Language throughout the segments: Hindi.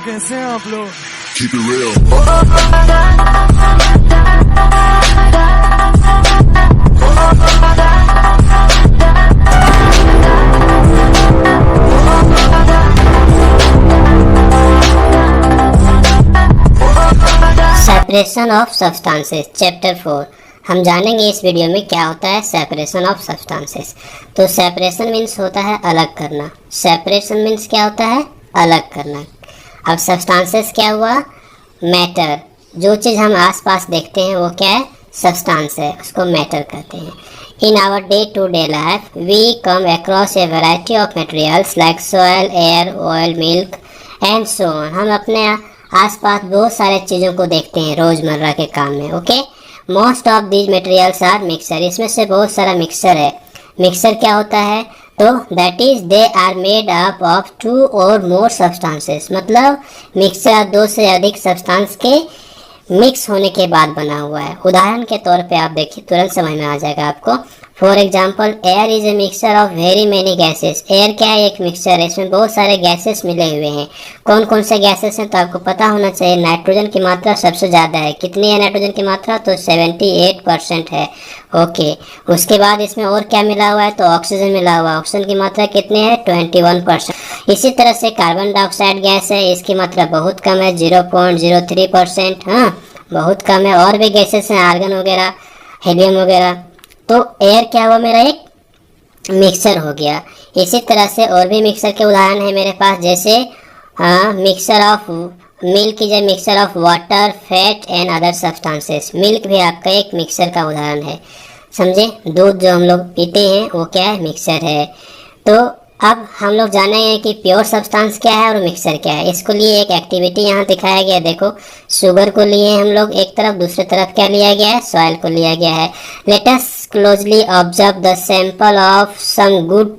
कैसे हैं आप लोग? Keep it real. Separation of substances chapter 4। हम जानेंगे इस वीडियो में क्या होता है सेपरेशन ऑफ सब्सटेंसेस। तो सेपरेशन मीन्स होता है अलग करना। सेपरेशन मीन्स क्या होता है? अलग करना। अब सब्सटेंसेस क्या हुआ? मैटर। जो चीज़ हम आसपास देखते हैं वो क्या है? सब्सटेंस है, उसको मैटर कहते हैं। In our day to day life we come across a variety of materials like soil, air, oil, milk and so on. हम अपने आसपास बहुत सारे चीज़ों को देखते हैं रोज़मर्रा के काम में। Okay, most of these materials are mixture. इसमें से बहुत सारा मिक्सचर है। मिक्सचर क्या होता है? तो that is they are made up of 2 or more substances. मतलब मिक्सचर 2 से अधिक सब्सटेंस के मिक्स होने के बाद बना हुआ है। उदाहरण के तौर पे आप देखिए, तुरंत समझ में आ जाएगा आपको। For example, air is a mixture of very many gases. Air क्या है? एक मिक्सचर है, इसमें बहुत सारे गैसेस मिले हुए हैं। कौन कौन से गैसेस हैं तो आपको पता होना चाहिए। नाइट्रोजन की मात्रा सबसे ज़्यादा है। कितनी है नाइट्रोजन की मात्रा? तो 78% है। ओके, उसके बाद इसमें और क्या मिला हुआ है? तो ऑक्सीजन मिला हुआ है। ऑक्सीजन की मात्रा कितनी है? 21%। इसी तरह से कार्बन डाइऑक्साइड गैस है, इसकी मात्रा बहुत कम है, 0.03%। हाँ, बहुत कम है। और भी गैसेस हैं, आर्गन वगैरह, हीलियम वगैरह। तो एयर क्या हुआ? मेरा एक मिक्सचर हो गया। इसी तरह से और भी मिक्सचर के उदाहरण है मेरे पास, जैसे mixture of milk is a mixture of water, fat and other substances. Milk भी आपका एक मिक्सचर का उदाहरण है। समझे? दूध जो हम लोग पीते हैं वो क्या है? मिक्सचर है। तो अब हम लोग जानेंगे कि प्योर सब्सटेंस क्या है और मिक्सचर क्या है। इसको लिए एक एक्टिविटी यहाँ दिखाया गया है। देखो, शुगर को लिए हम लोग एक तरफ, दूसरी तरफ क्या लिया गया है? सॉइल को लिया गया है। Let us closely observe the sample of some good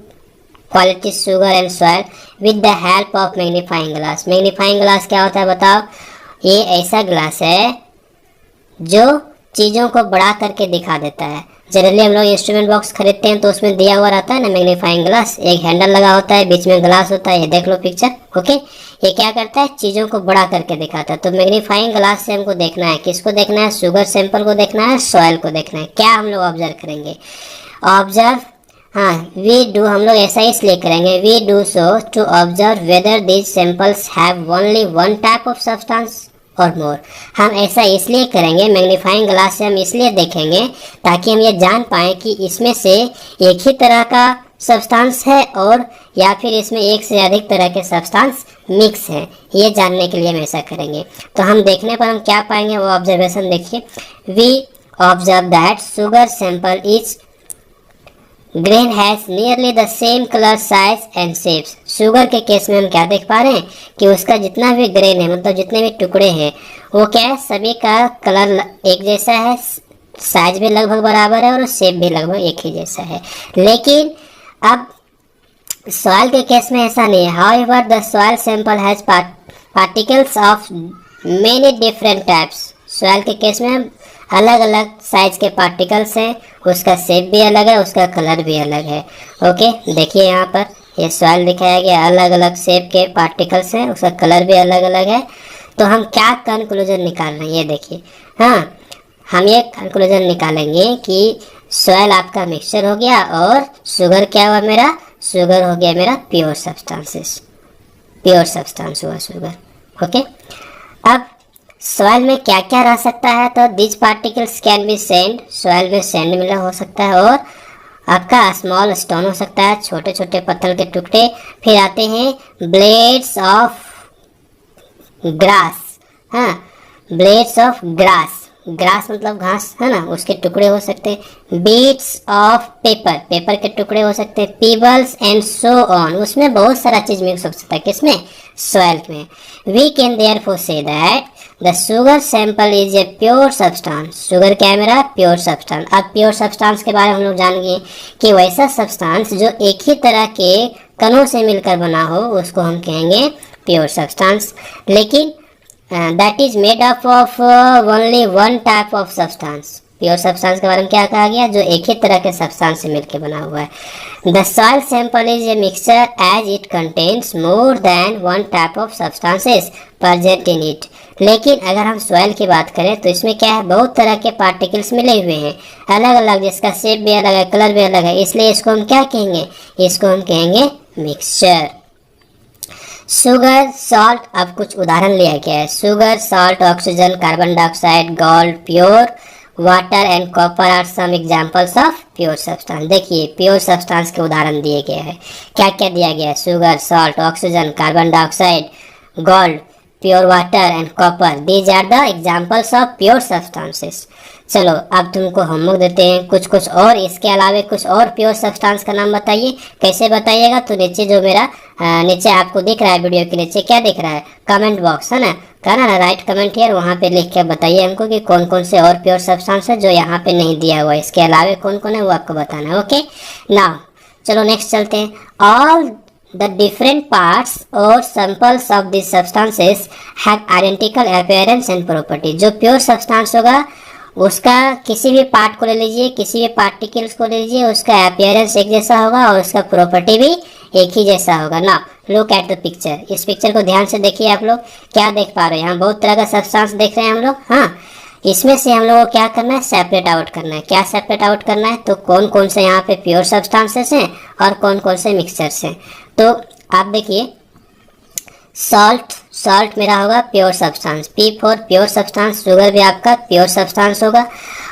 quality sugar and soil with the help of magnifying glass. Magnifying glass क्या होता है बताओ? ये ऐसा ग्लास है जो चीज़ों को बड़ा करके दिखा देता है। जनरली हम लोग इंस्ट्रूमेंट बॉक्स खरीदते हैं तो उसमें दिया हुआ रहता है ना मैग्नीफाइंग ग्लास। एक हैंडल लगा होता है, बीच में ग्लास होता है। ये देख लो पिक्चर। ओके, ये क्या करता है? चीज़ों को बड़ा करके दिखाता है। तो मैग्नीफाइंग ग्लास से हमको देखना है, किसको देखना है? शुगर सैंपल को देखना है, सॉइल को देखना है। क्या हम लोग ऑब्जर्व करेंगे? ऑब्जर्व, हाँ, वी डू, हम लोग ऐसा इसलिए करेंगे, we do so to observe whether these samples have only one type of substance or more. हम ऐसा इसलिए करेंगे, मैग्नीफाइंग ग्लास से हम इसलिए देखेंगे ताकि हम ये जान पाएँ कि इसमें से एक ही तरह का सब्सटेंस है और या फिर इसमें एक से अधिक तरह के सब्सटेंस मिक्स है। ये जानने के लिए हम ऐसा करेंगे। तो हम देखने पर हम क्या पाएंगे वो ऑब्जर्वेशन देखिए। We observe that sugar sample is grain has nearly the same colour, size and shapes. Sugar के केस में हम क्या देख पा रहे हैं कि उसका जितना भी ग्रेन है, मतलब जितने भी टुकड़े हैं, वो क्या है? सभी का कलर एक जैसा है, साइज भी लगभग बराबर है और शेप भी लगभग एक ही जैसा है। लेकिन अब सॉइल के केस में ऐसा नहीं है। However the soil sample has particles of many different types. Soil के केस में अलग अलग साइज के पार्टिकल्स हैं, उसका शेप भी अलग है, उसका कलर भी अलग है। ओके, देखिए यहाँ पर ये सॉइल दिखाया गया, अलग अलग शेप के पार्टिकल्स हैं, उसका कलर भी अलग अलग है। तो हम क्या कंक्लूजन निकाल रहे हैं ये देखिए। हाँ, हम ये कंक्लूजन निकालेंगे कि सॉइल आपका मिक्सचर हो गया और शुगर क्या हुआ मेरा? शुगर हो गया मेरा प्योर सब्सटेंसेस। प्योर सब्सटेंस हुआ शुगर। ओके, अब सॉइल में क्या क्या रह सकता है? तो this particles can be sand. Soil में सैंड मिला हो सकता है और आपका स्मॉल स्टोन हो सकता है, छोटे छोटे पत्थर के टुकड़े। फिर आते हैं ब्लेड्स ऑफ ग्रास। हाँ, ब्लेड्स ऑफ ग्रास। ग्रास मतलब घास है ना, उसके टुकड़े हो सकते हैं। बीट्स ऑफ पेपर, पेपर के टुकड़े हो सकते हैं। Peebles and so on. उसमें बहुत सारा चीज मिक्स हो सकता है। किसमें? सॉइल में। We can therefore say that the sugar sample is a pure substance. Sugar क्या है मेरा? Pure substance. अब प्योर सब्सटेंस के बारे में हम लोग जानेंगे कि वैसा सब्सटेंस जो एक ही तरह के कणों से मिलकर बना हो उसको हम कहेंगे प्योर सब्सटेंस। लेकिन that is made up of only one type of substance। Pure substance के बारे में क्या कहा गया, जो एक ही तरह के सब्सटेंस से मिलकर बना हुआ है। The soil sample is a mixture as it contains more than one type of substances present in it. लेकिन अगर हम सॉइल की बात करें तो इसमें क्या है, बहुत तरह के पार्टिकल्स मिले हुए हैं अलग अलग, जिसका शेप भी अलग है, कलर भी अलग है, इसलिए इसको हम क्या कहेंगे, इसको हम कहेंगे मिक्सचर। शुगर, सॉल्ट, अब कुछ उदाहरण लिया गया है। Sugar, salt, oxygen, carbon dioxide, gold, pure water and copper are some examples of pure substance. देखिए प्योर सब्सटेंस के उदाहरण दिए गए हैं, क्या क्या दिया गया है, sugar, salt, oxygen, carbon dioxide, gold, pure water and copper, these are the examples of pure substances. चलो अब तुमको होमवर्क देते हैं कुछ कुछ और, इसके अलावा कुछ और प्योर सब्सटेंस का नाम बताइए। कैसे बताइएगा, तो नीचे जो मेरा नीचे आपको दिख रहा है, वीडियो के नीचे क्या दिख रहा है, कमेंट बॉक्स है ना, करना ना राइट कमेंट हियर, वहाँ पे लिख के बताइए हमको कि कौन कौन से और प्योर सब्सटेंस है जो यहाँ पे नहीं दिया हुआ है, इसके अलावा कौन कौन है वो आपको बताना है। ओके नाउ चलो नेक्स्ट चलते हैं। All the different parts or samples of these substances have identical appearance and property। जो प्योर सब्सटेंस होगा उसका किसी भी पार्ट को ले लीजिए, किसी भी पार्टिकल्स को ले लीजिए, उसका अपीयरेंस एक जैसा होगा और उसका प्रॉपर्टी भी एक ही जैसा होगा। ना लुक एट द पिक्चर, इस पिक्चर को ध्यान से देखिए। आप लोग क्या देख पा रहे हैं, यहाँ बहुत तरह का सब्सटेंस देख रहे हैं हम लोग। हाँ, इसमें से हम लोगों को क्या करना है, सेपरेट आउट करना है। क्या सेपरेट आउट करना है, तो कौन कौन से यहाँ पे प्योर सब्सटेंसेस हैं और कौन कौन से मिक्सचर्स हैं। तो आप देखिए सॉल्ट, सॉल्ट मेरा होगा pure substance, P for pure substance. Sugar भी आपका प्योर सब्सटेंस होगा।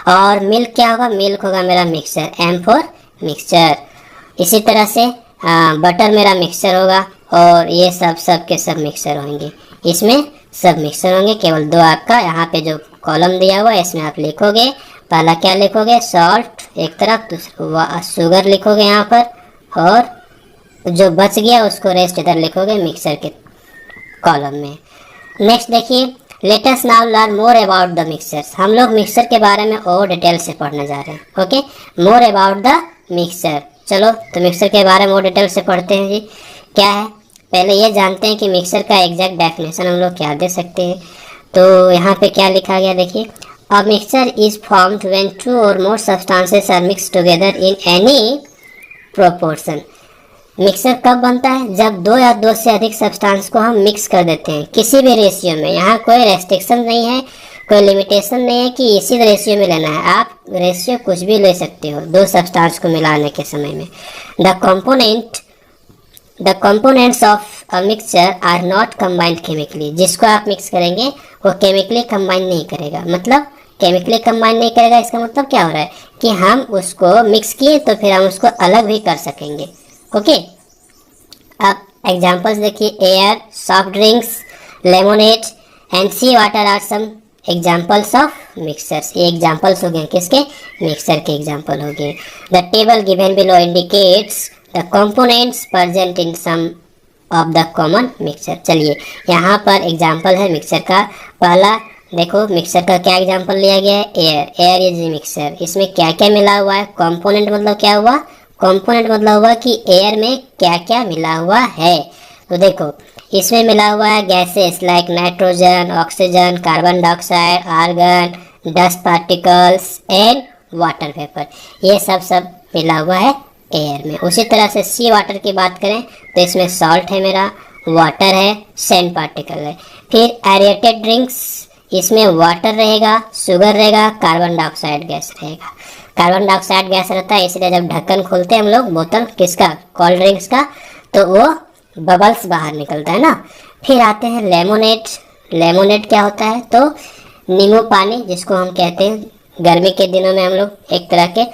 और मिल्क क्या होगा, मिल्क होगा मेरा मिक्सचर, एम फॉर मिक्सचर। इसी तरह से बटर मेरा मिक्सचर होगा और ये सब के सब मिक्सचर होंगे, इसमें सब मिक्सचर होंगे। केवल दो आपका यहाँ पे जो कॉलम दिया हुआ है इसमें आप लिखोगे, पहला क्या लिखोगे, सॉल्ट एक तरफ, दूसरा शुगर लिखोगे यहाँ पर, और जो बच गया उसको रेस्ट इधर लिखोगे मिक्सचर के कॉलम में। नेक्स्ट देखिए, let us now learn more about the mixtures. हम लोग मिक्सचर के बारे में और डिटेल से पढ़ने जा रहे हैं। Okay, more about the mixture. चलो तो मिक्सचर के बारे में और डिटेल से पढ़ते हैं जी। क्या है, पहले ये जानते हैं कि मिक्सचर का एग्जैक्ट डेफिनेशन हम लोग क्या दे सकते हैं। तो यहाँ पे क्या लिखा गया देखिए, a mixture is formed when two or more substances are mixed together in any proportion. Mixture कब बनता है, जब दो या दो से अधिक सब्सटेंस को हम मिक्स कर देते हैं किसी भी रेशियो में। यहाँ कोई रेस्ट्रिक्शन नहीं है, कोई लिमिटेशन नहीं है कि इसी रेशियो में लेना है, आप रेशियो कुछ भी ले सकते हो दो सब्सटेंस को मिलाने के समय में। The components of a mixture are not combined chemically. जिसको आप मिक्स करेंगे वो केमिकली कंबाइन नहीं करेगा। मतलब केमिकली कंबाइन नहीं करेगा, इसका मतलब क्या हो रहा है कि हम उसको मिक्स किए तो फिर हम उसको अलग भी कर सकेंगे। ओके, अब एग्जांपल्स देखिए, air, soft drinks, lemonade and sea water are some examples of mixtures. ये एग्जांपल्स हो गए किसके, मिक्सचर के एग्जांपल हो गए। The table given below indicates the components present in some of the common mixture. चलिए यहाँ पर एग्जांपल है मिक्सचर का। पहला देखो, मिक्सचर का क्या एग्जांपल लिया गया है, air. Air is a mixture, इसमें क्या क्या मिला हुआ है, कंपोनेंट मतलब क्या हुआ, कंपोनेंट मतलब हुआ कि एयर में क्या क्या मिला हुआ है। तो देखो इसमें मिला हुआ है gases like nitrogen, oxygen, carbon dioxide, argon, dust particles and water vapour. ये सब मिला हुआ है एयर में। उसी तरह से सी वाटर की बात करें तो इसमें सॉल्ट है मेरा, वाटर है, सैंड पार्टिकल है। फिर एरिएटेड ड्रिंक्स, इसमें वाटर रहेगा, शुगर रहेगा, कार्बन डाइऑक्साइड गैस रहेगा। कार्बन डाइऑक्साइड गैस रहता है, इसलिए जब ढक्कन खोलते हैं हम लोग बोतल किसका, कोल्ड ड्रिंक्स का, तो वो बबल्स बाहर निकलता है ना। फिर आते हैं लेमोनेड। लेमोनेड क्या होता है, तो नींबू पानी, जिसको हम कहते हैं गर्मी के दिनों में हम लोग एक तरह के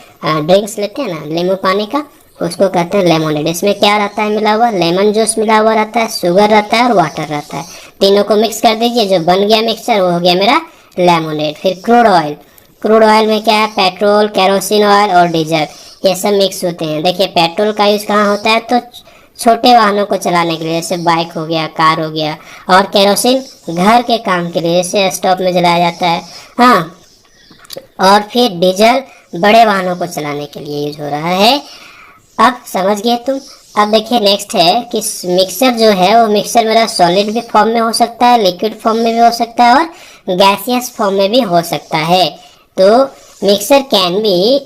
ड्रिंक्स लेते हैं ना नींबू पानी का, उसको कहते हैं लेमोनेड। इसमें क्या रहता है मिला हुआ, लेमन जूस मिला हुआ रहता है, शुगर रहता है और वाटर रहता है। तीनों को मिक्स कर दीजिए, जो बन गया मिक्सचर वो हो गया मेरा लेमोनेड। फिर क्रूड ऑयल, क्रूड ऑयल में क्या है, पेट्रोल, केरोसिन ऑयल और डीजल, ये सब मिक्स होते हैं। देखिए पेट्रोल का यूज़ कहाँ होता है, तो छोटे वाहनों को चलाने के लिए, जैसे बाइक हो गया, कार हो गया। और केरोसिन घर के काम के लिए, जैसे स्टोव में जलाया जाता है। हाँ, और फिर डीजल बड़े वाहनों को चलाने के लिए यूज हो रहा है। अब समझ गए तुम। अब देखिए नेक्स्ट है कि मिक्सचर जो है वो मिक्सचर मेरा सॉलिड भी फॉर्म में हो सकता है, लिक्विड फॉर्म में भी हो सकता है और गैसियस फॉर्म में भी हो सकता है। तो mixture can be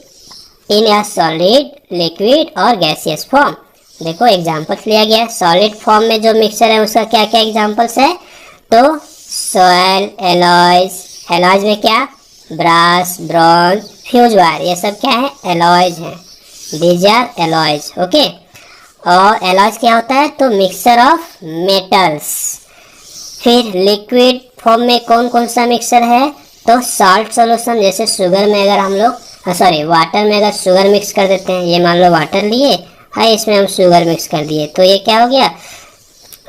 in a solid, liquid और गैसियस फॉर्म। देखो एग्जांपल्स लिया गया है। सॉलिड फॉर्म में जो मिक्सचर है उसका क्या क्या एग्जांपल्स है? तो सॉइल, एलॉयज, एलॉयज में क्या? ब्रास, ब्रॉन्ज, फ्यूज वायर, ये सब क्या है? एलॉयज हैं। These are alloys. ओके। और एलॉयज क्या होता है? तो मिक्सचर ऑफ मेटल्स। फिर लिक्विड फॉर्म में कौन कौन सा मिक्सचर है? तो सॉल्ट सॉल्यूशन, जैसे शुगर में अगर हम लोग वाटर में अगर शुगर मिक्स कर देते हैं, ये मान लो वाटर लिए, हाँ इसमें हम शुगर मिक्स कर दिए, तो ये क्या हो गया?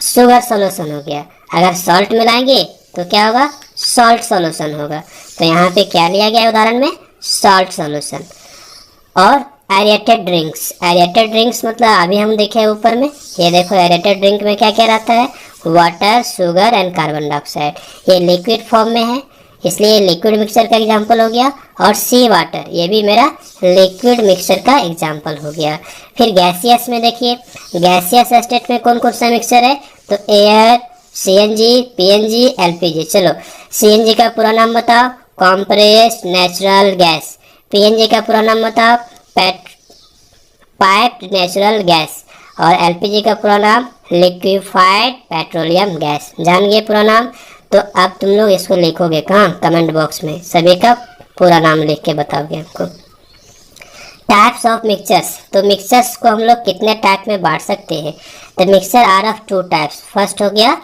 शुगर सॉल्यूशन हो गया। अगर सॉल्ट मिलाएंगे तो क्या होगा? सॉल्ट सॉल्यूशन होगा। तो यहाँ पे क्या लिया गया है उदाहरण में? Salt solution. और एरेटेड ड्रिंक्स, एरेटेड ड्रिंक्स मतलब अभी हम देखे ऊपर में, ये देखो एरेटेड ड्रिंक में क्या क्या रहता है? Water, sugar and carbon dioxide. ये लिक्विड फॉर्म में है, इसलिए लिक्विड मिक्सचर का एग्जांपल हो गया। और सी वाटर, ये भी मेरा लिक्विड मिक्सचर का एग्जांपल हो गया। फिर गैसियस में देखिए, गैसियस स्टेट में कौन कौन सा मिक्सचर है? तो एयर, सीएनजी, पीएनजी, एलपीजी। चलो सीएनजी का पूरा नाम बताओ? Compressed natural gas. पीएनजी का पूरा नाम बताओ? Piped natural gas. और एलपीजी का पूरा नाम? Liquefied petroleum gas. जान गए पूरा नाम? तो अब तुम लोग इसको लिखोगे कहाँ? कमेंट बॉक्स में सभी का पूरा नाम लिख के बताओगे हमको। टाइप्स ऑफ मिक्सचर्स, तो मिक्सचर्स को हम लोग कितने टाइप में बांट सकते हैं? तो mixture are of two types. First हो गया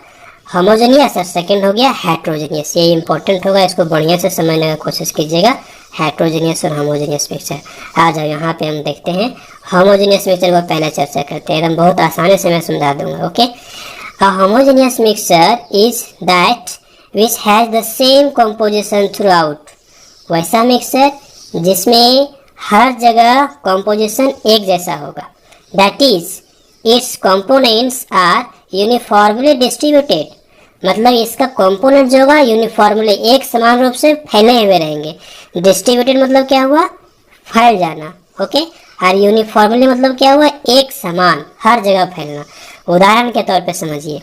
होमोजेनियस और सेकंड हो गया हेट्रोजेनियस। ये इंपॉर्टेंट होगा, इसको बढ़िया से समझने की कोशिश कीजिएगा। हेट्रोजेनियस और होमोजेनियस मिक्सचर। आ जाओ यहाँ पे हम देखते हैं होमोजेनियस मिक्सचर को पहले चर्चा करते हैं, एकदम बहुत आसानी से मैं समझा दूंगा। Okay. A homogeneous mixture is that which has the same composition throughout। वैसा मिक्सचर जिसमें हर जगह कॉम्पोजिशन एक जैसा होगा। That is, its components are uniformly distributed। मतलब इसका कंपोनेंट जो होगा यूनिफॉर्मली एक समान रूप से फैले हुए रहेंगे। डिस्ट्रीब्यूटेड मतलब क्या हुआ? फैल जाना। ओके। और यूनिफॉर्मली मतलब क्या हुआ? एक समान, हर जगह फैलना। उदाहरण के तौर पे समझिए,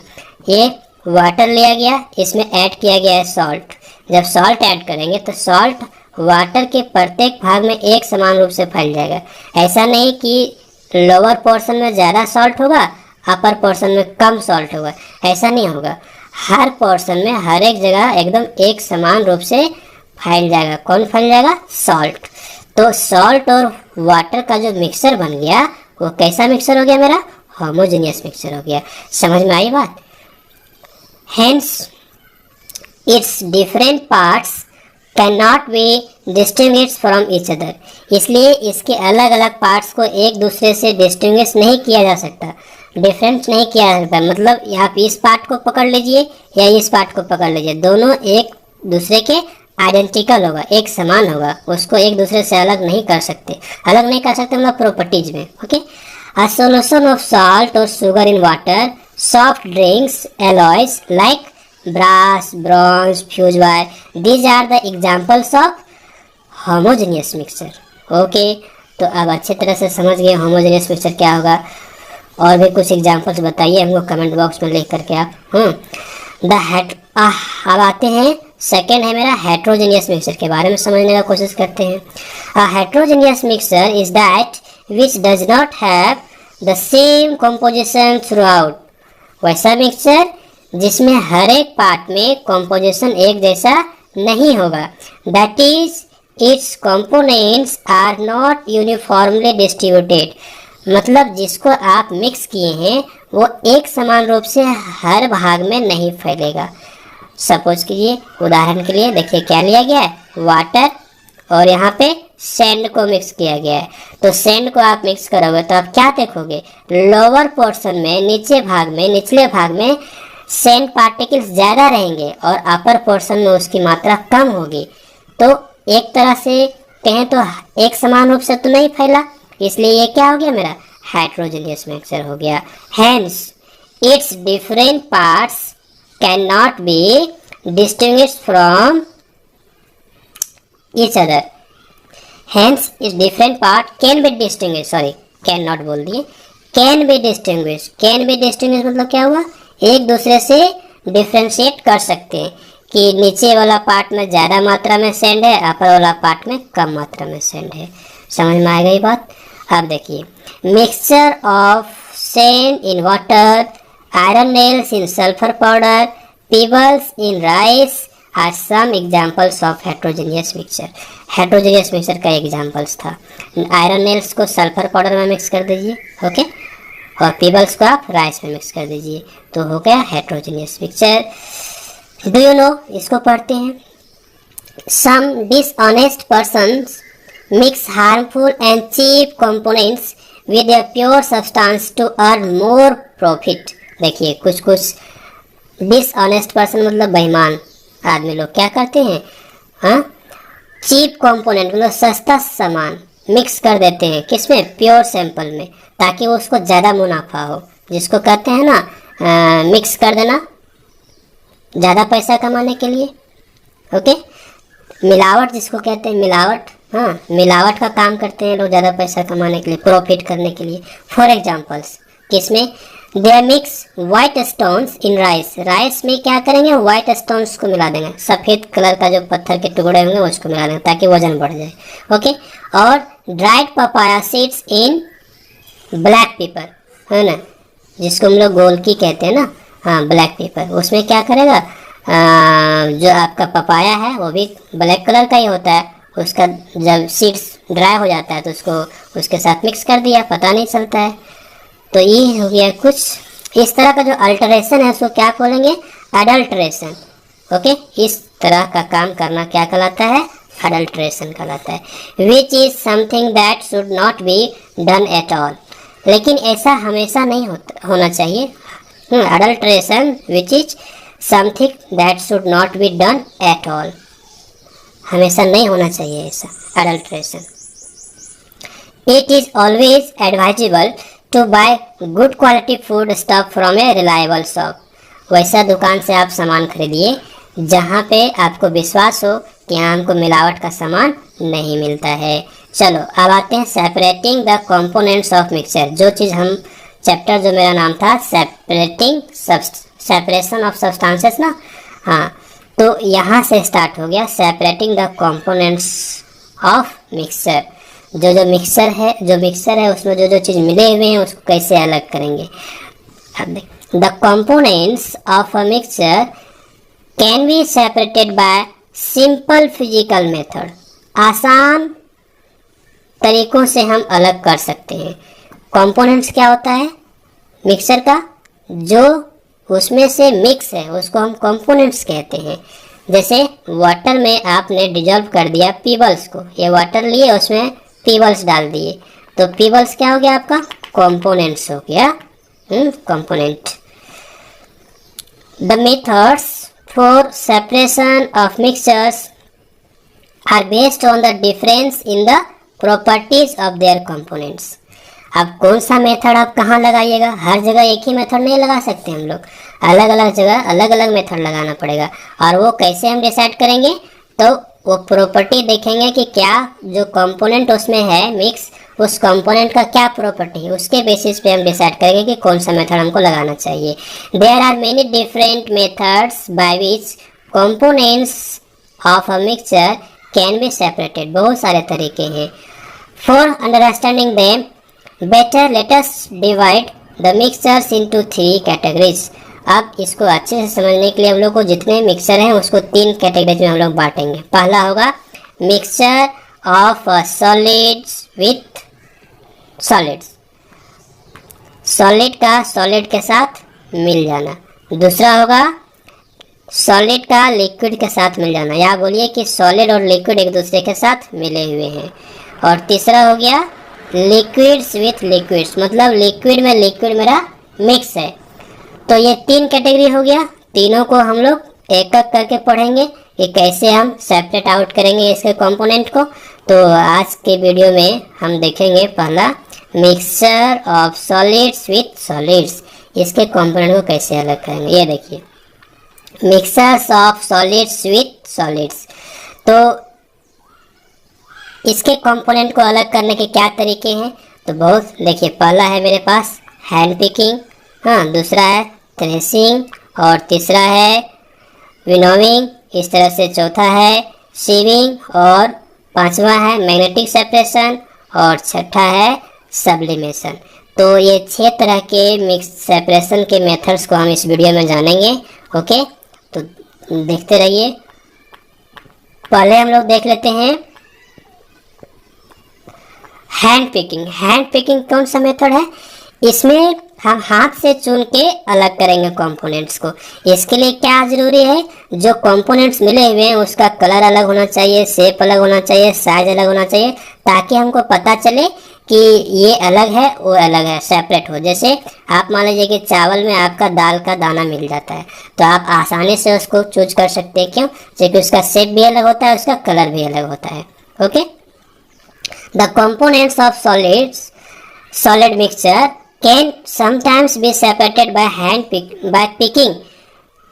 ये वाटर लिया गया, इसमें ऐड किया गया है सॉल्ट। जब सॉल्ट ऐड करेंगे तो सॉल्ट वाटर के प्रत्येक भाग में एक समान रूप से फैल जाएगा। ऐसा नहीं कि लोअर पोर्शन में ज़्यादा सॉल्ट होगा, अपर पोर्शन में कम सॉल्ट होगा, ऐसा नहीं होगा। हर पोर्शन में हर एक जगह एकदम एक समान रूप से फैल जाएगा। कौन फैल जाएगा? सॉल्ट। तो सॉल्ट और वाटर का जो मिक्सचर बन गया वो कैसा मिक्सचर हो गया? मेरा होमोजेनियस मिक्सचर हो गया। समझ में आई बात? Hence it's different parts can not be distinguished from each other. इसलिए इसके अलग अलग पार्ट्स को एक दूसरे से डिस्टिंग्विश नहीं किया जा सकता, डिफरेंस नहीं किया जा सकता। मतलब आप इस पार्ट को पकड़ लीजिए या इस पार्ट को पकड़ लीजिए, दोनों एक दूसरे के आइडेंटिकल होगा, एक समान होगा, उसको एक दूसरे से अलग नहीं कर सकते। अलग नहीं कर सकते मतलब प्रॉपर्टीज में। Okay. A solution of salt or sugar in water, soft drinks, alloys like brass, bronze, fuse wire, these are the examples of homogeneous mixture। Okay. तो अब अच्छे तरह से समझ गए होमोजेनियस मिक्सचर क्या होगा। और भी कुछ एग्जांपल्स बताइए हमको कमेंट बॉक्स में लिख करके आप। अब आते हैं, सेकेंड है मेरा हेट्रोजेनियस मिक्सचर के बारे में समझने का कोशिश करते हैं। A heterogeneous mixture is that which does not have the same composition throughout। वैसा मिक्सचर जिसमें हर एक पार्ट में कॉम्पोजिशन एक जैसा नहीं होगा। That is, its components are not uniformly distributed। मतलब जिसको आप मिक्स किए हैं वो एक समान रूप से हर भाग में नहीं फैलेगा। सपोज कीजिए, उदाहरण के लिए देखिए क्या लिया गया है? वाटर और यहाँ पे सैंड को मिक्स किया गया है। तो सैंड को आप मिक्स करोगे तो आप क्या देखोगे? लोअर पोर्शन में, नीचे भाग में, निचले भाग में सैंड पार्टिकल्स ज़्यादा रहेंगे और अपर पोर्शन में उसकी मात्रा कम होगी। तो एक तरह से कहें तो एक समान रूप से तो नहीं फैला, इसलिए ये क्या हो गया? मेरा हेट्रोजेनियस मिक्सचर हो गया। Hence it's different parts can not be distinguished from each other। Hence its different part can be distinguished, sorry can not बोल दिए, can be distinguished। can be distinguished मतलब क्या हुआ? एक दूसरे से डिफ्रेंशिएट कर सकते हैं। कि नीचे वाला पार्ट में ज़्यादा मात्रा में सैंड है, अपर वाला पार्ट में कम मात्रा में सैंड है। समझ में आ गई बात। अब देखिए, mixture of sand in water, iron nails in sulphur powder, pebbles in rice are some examples of heterogeneous mixture. Heterogeneous mixture का एग्जाम्पल्स था। आयरन नेल्स को सल्फर पाउडर में मिक्स कर दीजिए, ओके, और पेबल्स को आप राइस में मिक्स कर दीजिए, तो हो गया heterogeneous mixture. Do you know, इसको पढ़ते हैं। Some dishonest persons mix harmful and cheap components with their pure substance to earn more profit। देखिए, कुछ कुछ डिसऑनेस्ट पर्सन मतलब बेईमान आदमी लोग क्या करते हैं, हाँ, चीप कंपोनेंट मतलब सस्ता सामान मिक्स कर देते हैं, किसमें, प्योर सैंपल में, ताकि वो उसको ज़्यादा मुनाफा हो। जिसको कहते हैं ना मिक्स कर देना ज़्यादा पैसा कमाने के लिए, ओके। मिलावट जिसको कहते हैं, मिलावट, हाँ, मिलावट का काम करते हैं लोग ज़्यादा पैसा कमाने के लिए, प्रॉफिट करने के लिए। फॉर एग्जांपल्स, किसमें, they mix white stones in rice. Rice में क्या करेंगे, वाइट स्टोन्स को मिला देंगे, सफ़ेद कलर का जो पत्थर के टुकड़े होंगे उसको मिला देंगे ताकि वजन बढ़ जाए, ओके। और ड्राइड पपाया सीड्स इन ब्लैक पेपर, है ना, जिसको हम लोग गोलकी कहते हैं ना, हाँ, ब्लैक पेपर, उसमें क्या करेगा, जो आपका पपाया है वो भी ब्लैक कलर का ही होता है, उसका जब सीड्स ड्राई हो जाता है तो उसको उसके साथ मिक्स कर दिया, पता नहीं चलता है। तो ये हो गया कुछ इस तरह का जो अल्टरेशन है उसको क्या बोलेंगे, अडल्ट्रेशन, ओके। इस तरह का काम करना क्या कहलाता है, अडल्ट्रेशन कहलाता है। Which is something that should not be done at all, लेकिन ऐसा हमेशा नहीं होना चाहिए। Adulteration which is something that should not be done at all, हमेशा नहीं होना चाहिए ऐसा adulteration. It is always advisable to buy good quality food stuff from a reliable shop. वैसा दुकान से आप सामान खरीदिए जहाँ पे आपको विश्वास हो कि यहाँ हमको मिलावट का सामान नहीं मिलता है। चलो अब आते हैं separating the components of mixture. जो चीज़ हम चैप्टर जो मेरा नाम था सेपरेशन ऑफ सब्सटेंसेस ना, हाँ, तो यहाँ से स्टार्ट हो गया separating the components of mixture. जो मिक्सचर है उसमें जो चीज़ मिले हुए हैं उसको कैसे अलग करेंगे। अब देख, the components of a mixture can be separated bye simple physical method. आसान तरीकों से हम अलग कर सकते हैं। कंपोनेंट्स क्या होता है मिक्सचर का, जो उसमें से मिक्स है उसको हम कंपोनेंट्स कहते हैं। जैसे वाटर में आपने डिजॉल्व कर दिया पीबल्स को, ये वाटर लिए उसमें पीबल्स डाल दिए, तो पीबल्स क्या हो गया आपका, कंपोनेंट्स हो गया, component. The methods for separation of mixtures are based on the difference in the properties of their components. अब कौन सा मेथड आप कहाँ लगाइएगा, हर जगह एक ही मेथड नहीं लगा सकते हम लोग, अलग अलग जगह अलग अलग मेथड लगाना पड़ेगा। और वो कैसे हम डिसाइड करेंगे, तो वो प्रॉपर्टी देखेंगे कि क्या जो कंपोनेंट उसमें है मिक्स, उस कंपोनेंट का क्या प्रॉपर्टी है, उसके बेसिस पे हम डिसाइड करेंगे कि कौन सा मेथड हमको लगाना चाहिए। There are many different methods by which components of a mixture can be separated. बहुत सारे तरीके हैं। For understanding them better let us divide the mixtures into 3 categories. अब इसको अच्छे से समझने के लिए हम लोग को जितने मिक्सचर हैं उसको 3 कैटेगरीज में हम लोग बांटेंगे। पहला होगा mixture of solids with solids, solid का सॉलिड के साथ मिल जाना। दूसरा होगा सॉलिड का लिक्विड के साथ मिल जाना, या बोलिए कि सॉलिड और लिक्विड एक दूसरे के साथ मिले हुए हैं। और तीसरा हो गया लिक्विड्स विथ लिक्विड्स, मतलब लिक्विड में लिक्विड मेरा मिक्स है। तो ये 3 कैटेगरी हो गया। तीनों को हम लोग एक एक करके पढ़ेंगे कि कैसे हम सेपरेट आउट करेंगे इसके कंपोनेंट को। तो आज के वीडियो में हम देखेंगे पहला mixture of solids with solids, इसके कंपोनेंट को कैसे अलग करेंगे। ये देखिए mixtures of solids with solids, तो इसके कंपोनेंट को अलग करने के क्या तरीके हैं, तो बहुत देखिए। पहला है मेरे पास हैंड पिकिंग, हाँ, दूसरा है थ्रेसिंग, और तीसरा है विनोविंग, इस तरह से चौथा है सीविंग और पांचवा है मैग्नेटिक सेपरेशन और छठा है सब्लिमेशन। तो ये 6 तरह के मिक्स सेपरेशन के मेथड्स को हम इस वीडियो में जानेंगे। ओके, तो देखते रहिए। पहले हम लोग देख लेते हैं हैंड पिकिंग। हैंड पिकिंग कौन सा मेथड है? इसमें हम हाथ से चुन के अलग करेंगे कंपोनेंट्स को। इसके लिए क्या जरूरी है? जो कंपोनेंट्स मिले हुए हैं उसका कलर अलग होना चाहिए, शेप अलग होना चाहिए, साइज अलग होना चाहिए, ताकि हमको पता चले कि ये अलग है वो अलग है, सेपरेट हो। जैसे आप मान लीजिए कि चावल में आपका दाल का दाना मिल जाता है, तो आप आसानी से उसको चूज कर सकते हैं। क्यों? क्योंकि उसका शेप भी अलग होता है, उसका कलर भी अलग होता है। Okay, the components of solid mixture can sometimes be separated by picking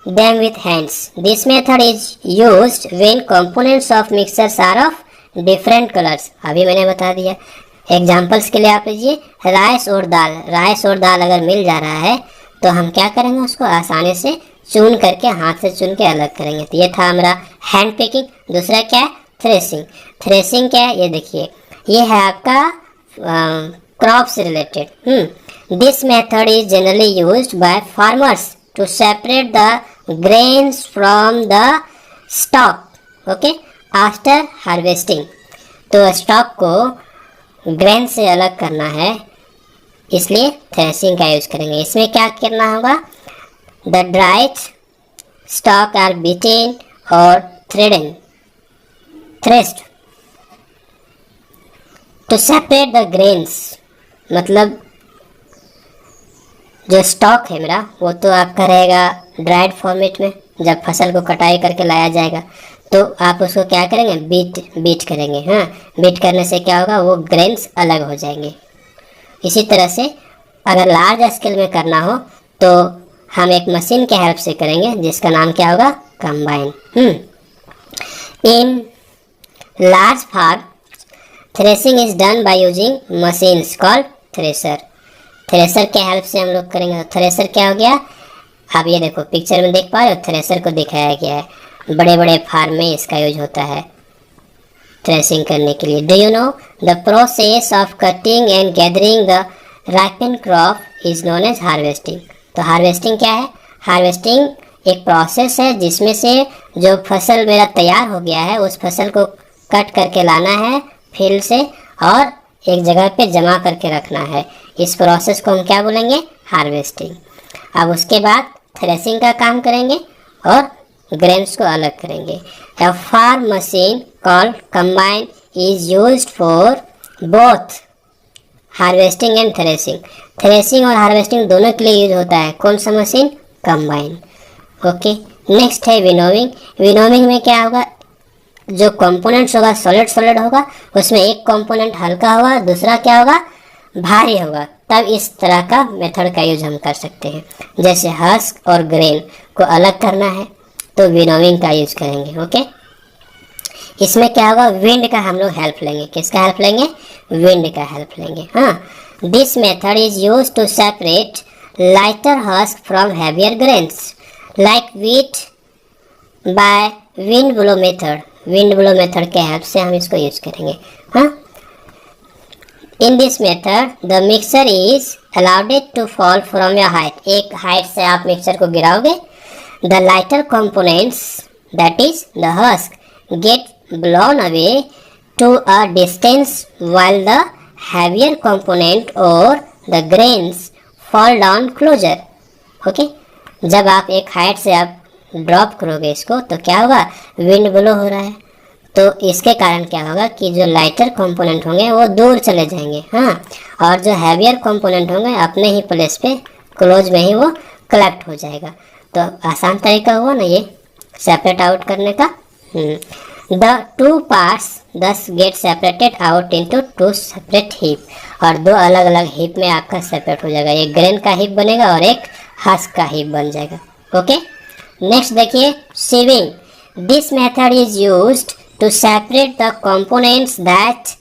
them with hands. This method is used when components of mixtures are of different colors. अभी मैंने बता दिया। एग्जाम्पल्स के लिए आप लीजिए राइस और दाल। राइस और दाल अगर मिल जा रहा है तो हम क्या करेंगे? उसको आसानी से चुन करके, हाथ से चुन के अलग करेंगे। तो ये था हमारा हैंड पिकिंग। दूसरा क्या है? थ्रेसिंग। थ्रेसिंग क्या है? ये देखिए, ये है आपका क्रॉप से related. This method is generally used by farmers to separate the grains from the stalk. Okay, after harvesting. तो स्टॉक को ग्रेन से अलग करना है, इसलिए थ्रेसिंग का यूज करेंगे। इसमें क्या करना होगा? The dried stalk are beaten और threshed to separate the grains. मतलब जो स्टॉक है मेरा वो तो आपका रहेगा ड्राइड फॉर्मेट में। जब फसल को कटाई करके लाया जाएगा तो आप उसको क्या करेंगे? बीट करेंगे। हाँ, बीट करने से क्या होगा? वो ग्रेन्स अलग हो जाएंगे। इसी तरह से अगर लार्ज स्केल में करना हो तो हम एक मशीन के हेल्प से करेंगे, जिसका नाम क्या होगा? Combine. In large farm threshing is done by using machines called thresher. Thresher के हेल्प से हम लोग करेंगे। तो थ्रेसर क्या हो गया? आप ये देखो पिक्चर में देख पा रहे हो, थ्रेसर को दिखाया गया है। बड़े बड़े फार्म में इसका यूज होता है थ्रेसिंग करने के लिए। Do you know the process of cutting and gathering the ripen crop is known as harvesting. तो हार्वेस्टिंग क्या है? हार्वेस्टिंग एक प्रोसेस है जिसमें से जो फसल मेरा तैयार हो गया है उस फसल को कट करके लाना है फील्ड से और एक जगह पे जमा करके रखना है। इस प्रोसेस को हम क्या बोलेंगे? हार्वेस्टिंग। अब उसके बाद थ्रेसिंग का काम करेंगे और ग्रेन्स को अलग करेंगे। A farm machine called combine is used for both harvesting and threshing. Threshing और हार्वेस्टिंग दोनों के लिए यूज होता है। कौन सा मशीन? कंबाइन। ओके, नेक्स्ट है विनोविंग। विनोविंग में क्या होगा? जो कंपोनेंट्स होगा सॉलिड होगा, उसमें एक कंपोनेंट हल्का होगा, दूसरा क्या होगा? भारी होगा। तब इस तरह का मेथड का यूज हम कर सकते हैं। जैसे हस्क और ग्रेन को अलग करना है तो विनोविंग का यूज करेंगे। ओके, इसमें क्या होगा? विंड का हम लोग हेल्प लेंगे। किसका हेल्प लेंगे? विंड का हेल्प लेंगे। हाँ, this method is use to separate lighter husk from heavier grains like wheat by wind blow method. Wind blow method के हेल्प से हम इसको यूज करेंगे। हाँ, in this method the mixer is allowed to fall from your height. एक हाइट से आप मिक्सर को गिराओगे। The lighter components that is the husk get blown away to a distance while the heavier component or the grains fall down closer. Okay, जब आप एक हाइट से आप ड्रॉप करोगे इसको तो क्या होगा? विंड ब्लो हो रहा है, तो इसके कारण क्या होगा कि जो लाइटर कंपोनेंट होंगे वो दूर चले जाएंगे। हाँ, और जो हैवियर कंपोनेंट होंगे अपने ही प्लेस पे क्लोज में ही वो कलेक्ट हो जाएगा। तो आसान तरीका हुआ ना ये सेपरेट आउट करने का। द टू पार्ट्स दस get separated out into two separate heap. और दो अलग अलग हीप में आपका सेपरेट हो जाएगा। एक ग्रेन का हीप बनेगा और एक हस्क का हीप बन जाएगा। ओके, नेक्स्ट देखिए sieving. This method is used to separate the components that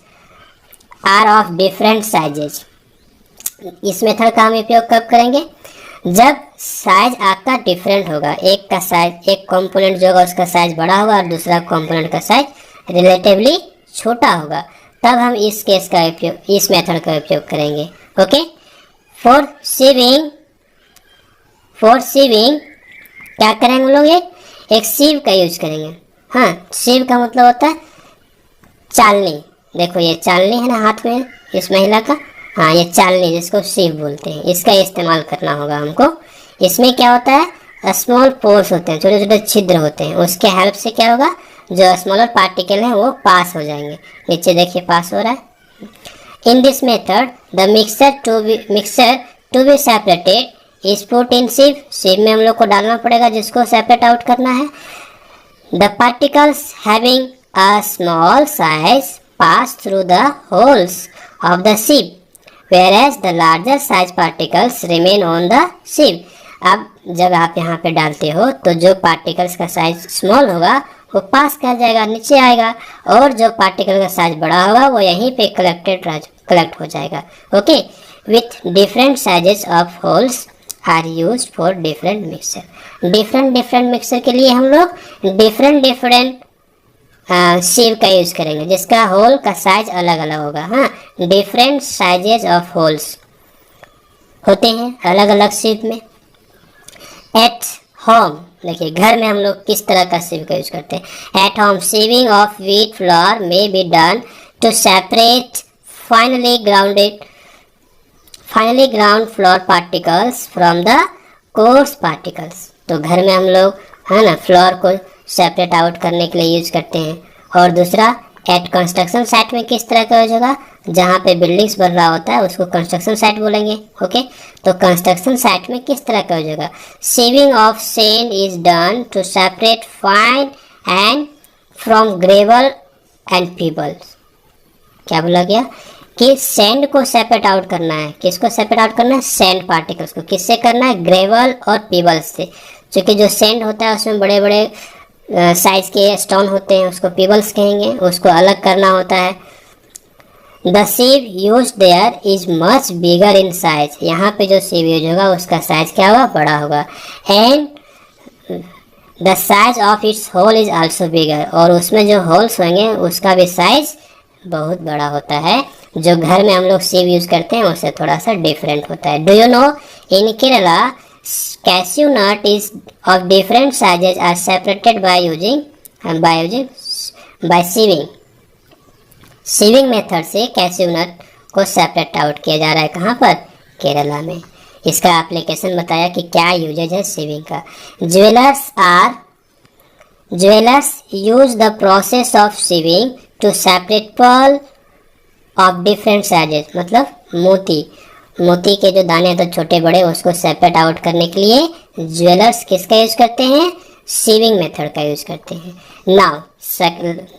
are of different sizes. इस मेथड का हम उपयोग कब करेंगे? जब साइज आपका डिफरेंट होगा, एक का साइज, एक कंपोनेंट जो होगा उसका साइज बड़ा होगा और दूसरा कंपोनेंट का साइज रिलेटिवली छोटा होगा, तब हम इस केस का उपयोग, इस मेथड का उपयोग करेंगे। ओके, फॉर सीविंग क्या करेंगे हम लोग, एक सीव का यूज करेंगे। हाँ, सीव का मतलब होता है चालनी। देखो ये चालनी है ना हाथ में इस महिला का, हाँ ये चालनी जिसको सीव बोलते हैं, इसका इस्तेमाल करना होगा हमको। इसमें क्या होता है, स्मॉल पोर्स होते हैं, छोटे छोटे छिद्र होते हैं, उसके हेल्प से क्या होगा, जो स्मॉलर पार्टिकल है वो पास हो जाएंगे। नीचे देखिए पास हो रहा है। In this method the mixer to be separated is put in sieve. Sieve में हम लोग को डालना पड़ेगा जिसको सेपरेट आउट करना है। The particles having a small size pass through the holes of the sieve, whereas the larger size particles remain on the sieve। अब जब आप यहाँ पे डालते हो तो जो पार्टिकल्स का साइज स्मॉल होगा वो पास कर जाएगा, नीचे आएगा, और जो पार्टिकल का साइज बड़ा होगा वो यहीं पे कलेक्ट हो जाएगा। Okay, with different sizes of holes are used for different mixer. Different mixer के लिए हम लोग डिफरेंट सीव का यूज करेंगे जिसका होल का साइज अलग अलग होगा। हाँ, डिफरेंट साइजेस ऑफ होल्स होते हैं अलग अलग सीव में। एट होम, देखिए घर में हम लोग किस तरह का सीव का यूज करते हैं। At home sieving of wheat flour may be done to separate finely ground flour particles from the coarse particles. तो घर में हम लोग है ना फ्लोर को सेपरेट आउट करने के लिए यूज करते हैं। और दूसरा, एट कंस्ट्रक्शन साइट में किस तरह का यूज होगा, जहाँ पे बिल्डिंग्स बन रहा होता है उसको कंस्ट्रक्शन साइट बोलेंगे। ओके, तो कंस्ट्रक्शन साइट में किस तरह का यूज होगा, sieving of sand is done to separate fine and from gravel and pebbles. क्या बोला गया कि सैंड को सेपरेट आउट करना है। किसको सेपरेट आउट करना है, सैंड पार्टिकल्स को। किससे करना है, ग्रेवल और पीबल्स से। क्योंकि जो सैंड होता है उसमें बड़े बड़े साइज के स्टोन होते हैं, उसको पीबल्स कहेंगे, उसको अलग करना होता है। The सीव use their is much bigger in size. यहाँ पे जो सीव यूज होगा उसका साइज क्या होगा, बड़ा होगा। And the size of its hole is also bigger, और उसमें जो होल्स होंगे उसका भी साइज बहुत बड़ा होता है। जो घर में हम लोग सीव यूज करते हैं उससे थोड़ा सा डिफरेंट होता है। Do you no, in Kerala cashew nut is of different sizes are separated by sieving method से cashew nut को सेपरेट आउट किया जा रहा है। कहाँ पर, केरला में। इसका एप्लीकेशन बताया कि क्या यूजेज है सीविंग का। Jewellers use the process of sieving to separate pearl of different sizes. मतलब मोती के जो दाने हैं तो छोटे बड़े, उसको सेपरेट आउट करने के लिए ज्वेलर्स किसका यूज करते हैं, सीविंग मेथड का यूज करते हैं। Now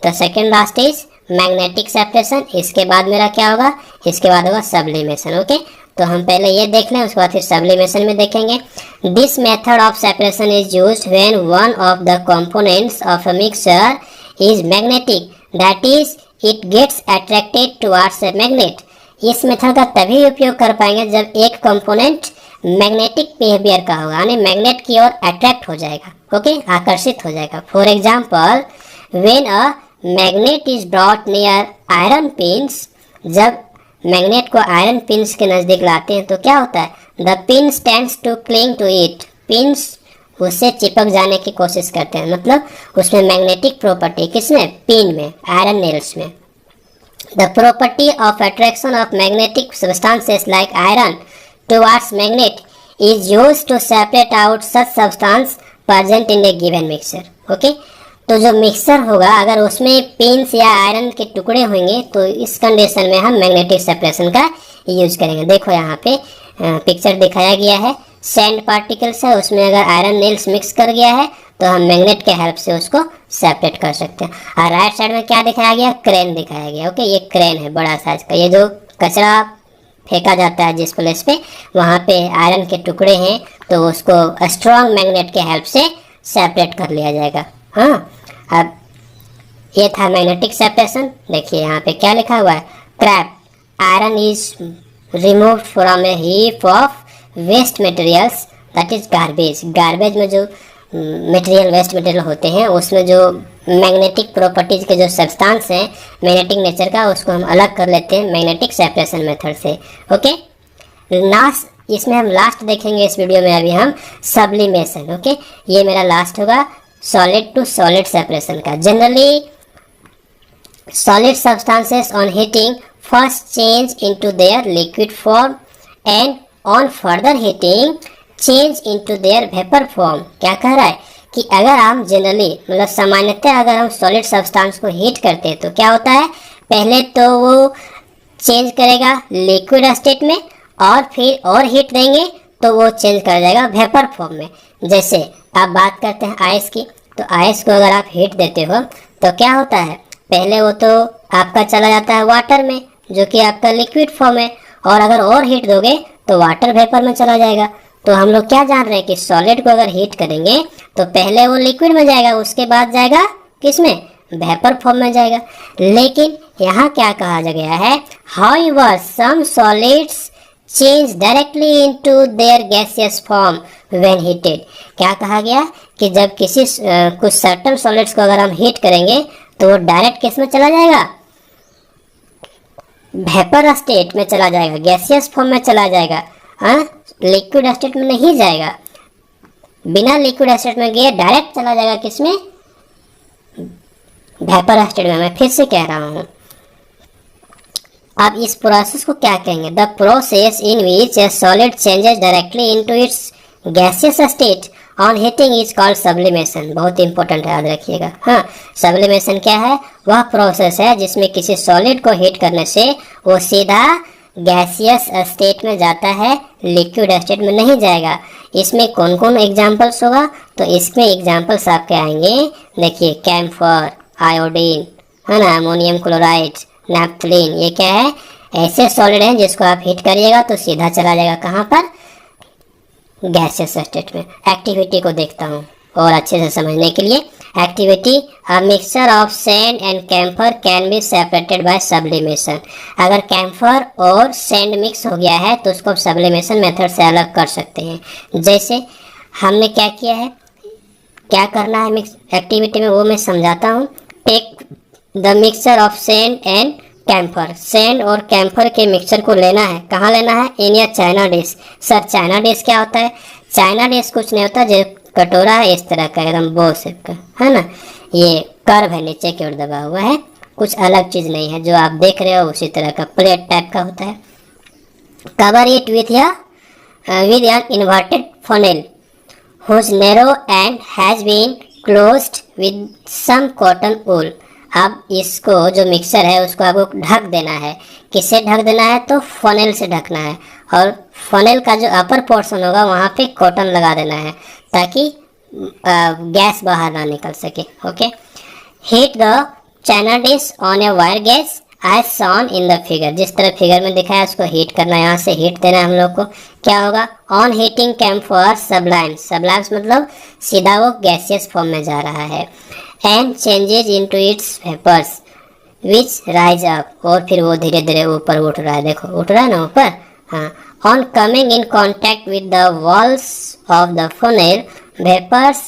the second last is magnetic separation. इसके बाद मेरा क्या होगा, इसके बाद होगा सब्लिमेशन। ओके, तो हम पहले ये देख लें, उसके बाद फिर सब्लिमेशन में देखेंगे। This method of separation is used when one of the components of a mixture is magnetic, that is it gets attracted towards a magnet. इस मेथड का तभी उपयोग कर पाएंगे जब एक कंपोनेंट मैग्नेटिक बिहेवियर का होगा, यानी मैग्नेट की ओर अट्रैक्ट हो जाएगा। ओके, आकर्षित हो जाएगा। For example, when a magnet is brought near iron pins, जब मैग्नेट को आयरन पिन्स के नज़दीक लाते हैं तो क्या होता है, the pins tends to cling to it. Pins उससे चिपक जाने की कोशिश करते हैं, मतलब उसमें मैग्नेटिक प्रॉपर्टी किसमें, पिन में, आयरन नेल्स में। The property of attraction of magnetic substances like iron towards magnet is used to separate out such substance present in a given mixture। Okay? तो जो मिक्सर होगा अगर उसमें पिन्स या आयरन के टुकड़े होंगे तो इस कंडीशन में हम मैग्नेटिक सेपरेशन का यूज करेंगे। देखो यहाँ पे पिक्चर दिखाया गया है, सैंड पार्टिकल्स है, उसमें अगर आयरन नेल्स मिक्स कर गया है तो हम मैग्नेट के हेल्प से उसको सेपरेट कर सकते हैं। और राइट साइड में क्या दिखाया गया, क्रेन दिखाया गया। ओके, ये क्रेन है बड़ा साइज का, ये जो कचरा फेंका जाता है जिस प्लेस पे, वहाँ पे आयरन के टुकड़े हैं तो उसको स्ट्रॉन्ग मैग्नेट के हेल्प से सेपरेट कर लिया जाएगा। हाँ, अब ये था मैग्नेटिक सेपरेशन। देखिए यहाँ पे क्या लिखा हुआ है, scrap iron is removed from a heap of waste materials that is garbage. Garbage में जो मटेरियल, वेस्ट मटेरियल होते हैं, उसमें जो मैग्नेटिक प्रॉपर्टीज के जो सब्सटेंस हैं मैग्नेटिक नेचर का, उसको हम अलग कर लेते हैं मैग्नेटिक सेपरेशन मेथड से। ओके, लास्ट इसमें हम लास्ट देखेंगे इस वीडियो में अभी हम सब्लिमेशन। ओके, ये मेरा लास्ट होगा सॉलिड टू सॉलिड सेपरेशन का। Generally solid substances on heating first change into their liquid form and on further heating change into their vapor form। क्या कह रहा है कि अगर हम जनरली मतलब सामान्यतः अगर हम सॉलिड सब्सटेंस को हीट करते हैं तो क्या होता है, पहले तो वो चेंज करेगा लिक्विड स्टेट में और फिर और हीट देंगे तो वो चेंज कर जाएगा वेपर फॉर्म में। जैसे आप बात करते हैं आइस की, तो आइस को अगर आप हीट देते हो तो क्या होता है, पहले वो तो आपका चला जाता है वाटर में जो कि आपका लिक्विड फॉर्म है, और अगर और हीट दोगे तो वाटर वेपर में चला जाएगा। तो हम लोग क्या जान रहे हैं कि सॉलिड को अगर हीट करेंगे तो पहले वो लिक्विड में जाएगा, उसके बाद जाएगा किसमें, वेपर फॉर्म में जाएगा। लेकिन यहाँ क्या कहा गया है, however some solids change directly into their gaseous form when heated. क्या कहा गया कि जब किसी कुछ सर्टेन सॉलिड्स को अगर हम हीट करेंगे तो वो डायरेक्ट किस में चला जाएगा, वेपर स्टेट में चला जाएगा, गैसियस फॉर्म में चला जाएगा। हाँ, लिक्विड स्टेट में नहीं जाएगा, बिना लिक्विड स्टेट में गए डायरेक्ट चला जाएगा किसमें, वेपर स्टेट में। मैं फिर से कह रहा हूँ, अब इस प्रोसेस को क्या कहेंगे, the process in which A solid changes directly into its gaseous state on heating is called sublimation. बहुत इंपॉर्टेंट है, याद रखिएगा। हाँ, सब्लिमेशन क्या है, वह प्रोसेस है जिसमें किसी सॉलिड को हीट करने से वो सीधा गैसियस स्टेट में जाता है, लिक्विड स्टेट में नहीं जाएगा। इसमें कौन कौन एग्जांपल्स होगा, तो इसमें एग्जांपल्स आपके आएंगे, देखिए कैम्फर, आयोडीन, है ना, अमोनियम क्लोराइड, नैप्थलीन। ये क्या है, ऐसे सॉलिड हैं जिसको आप हीट करिएगा तो सीधा चला जाएगा कहाँ पर, गैसियस स्टेट में। एक्टिविटी को देखता हूँ और अच्छे से समझने के लिए। Activity, a mixture of sand and camphor can be separated by sublimation. अगर कैम्फर और सैंड मिक्स हो गया है तो उसको सब्लिमेशन मेथड से अलग कर सकते हैं। जैसे हमने क्या किया है, क्या करना है मिक्स एक्टिविटी में वो मैं समझाता हूँ। Take the mixture of sand and camphor, sand और कैम्फर के मिक्सचर को लेना है, कहाँ लेना है, in a china dish. Sir china dish क्या होता है, चाइना डिश कुछ नहीं होता, जो कटोरा है इस तरह का एकदम बो शेप का, है ना, ये कर्व है, नीचे की ओर दबा हुआ है, कुछ अलग चीज़ नहीं है, जो आप देख रहे हो उसी तरह का प्लेट टाइप का होता है। Cover it with an inverted funnel whose narrow end has been closed with some cotton wool. अब इसको जो मिक्सचर है उसको आपको ढक देना है, किससे ढक देना है, तो फनेल से ढकना है, और फनेल का जो अपर पोर्शन होगा वहाँ पे कॉटन लगा देना है ताकि गैस बाहर ना निकल सके। Okay, heat the china dish on a wire gauze as shown in the figure. जिस तरह फिगर में दिखाया उसको हीट करना है, यहाँ से हीट देना है हम लोग को। क्या होगा, on heating camphor sublimes, sublimes मतलब सीधा वो गैसियस फॉर्म में जा रहा है, and changes into its vapours which rise up, और फिर वो धीरे धीरे ऊपर उठ रहा है, देखो उठ रहा है ना ऊपर। हाँ, on coming in contact with the walls of the funnel vapours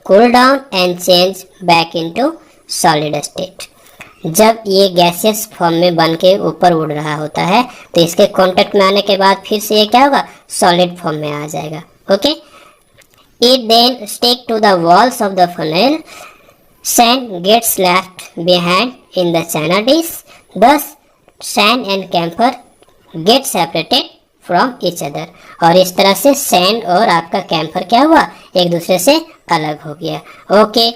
cool down and change back into solid state. जब ये गैसियस फॉर्म में बन के ऊपर उड़ रहा होता है तो इसके कांटेक्ट में आने के बाद फिर से ये क्या होगा, सॉलिड फॉर्म में आ जाएगा। Okay, it then stick to the walls of the funnel, sand gets left behind in the china dish, thus sand and camphor get separated from each other। और इस तरह से सैंड और आपका कैम्फर क्या हुआ, एक दूसरे से अलग हो गया। Okay,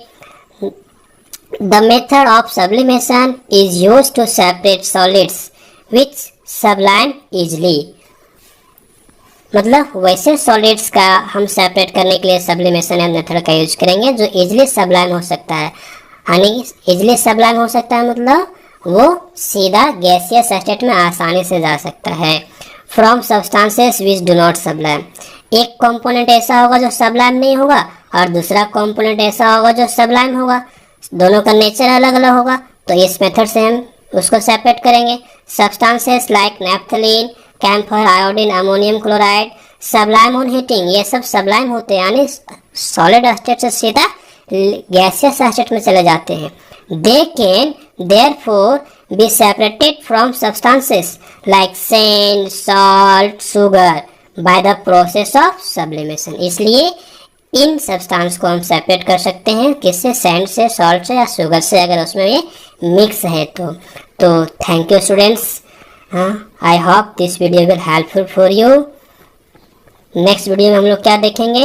the method of sublimation is used to separate solids which sublime easily. मतलब वैसे सॉलिड्स का हम सेपरेट करने के लिए सब्लिमेशन मेथड का यूज करेंगे जो इजली सब्लाइम हो सकता है। यानी इजली सब्लाइम हो सकता है मतलब वो सीधा गैसियस स्टेट में आसानी से जा सकता है। From substances which do not sublime, एक कंपोनेंट ऐसा होगा जो सब्लाइम नहीं होगा और दूसरा कंपोनेंट ऐसा होगा जो सब्लाइम होगा, दोनों का नेचर अलग अलग होगा। तो इस मेथड से हम उसको सेपरेट करेंगे। Substances like naphthalene, camphor, iodine, ammonium chloride, sublime on heating, ये सब सबलाइम होते हैं, यानी सॉलिड स्टेट से सीधा गैसियस स्टेट में चले जाते हैं। They can therefore be separated from substances like sand, salt, sugar by the process of sublimation. इसलिए इन सब्सटेंस को हम सेपरेट कर सकते हैं, किससे? सैंड से, सॉल्ट से या शुगर से, अगर उसमें ये मिक्स है तो thank you students. I hope this video will helpful for you. Next video में हम लोग क्या देखेंगे?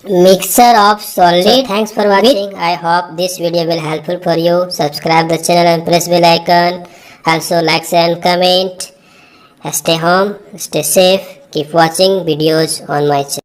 Mixture of solid. Thanks for watching. I hope this video will helpful for you. Subscribe the channel and press bell icon. Also like, share and comment. Stay home, stay safe, keep watching videos on my channel.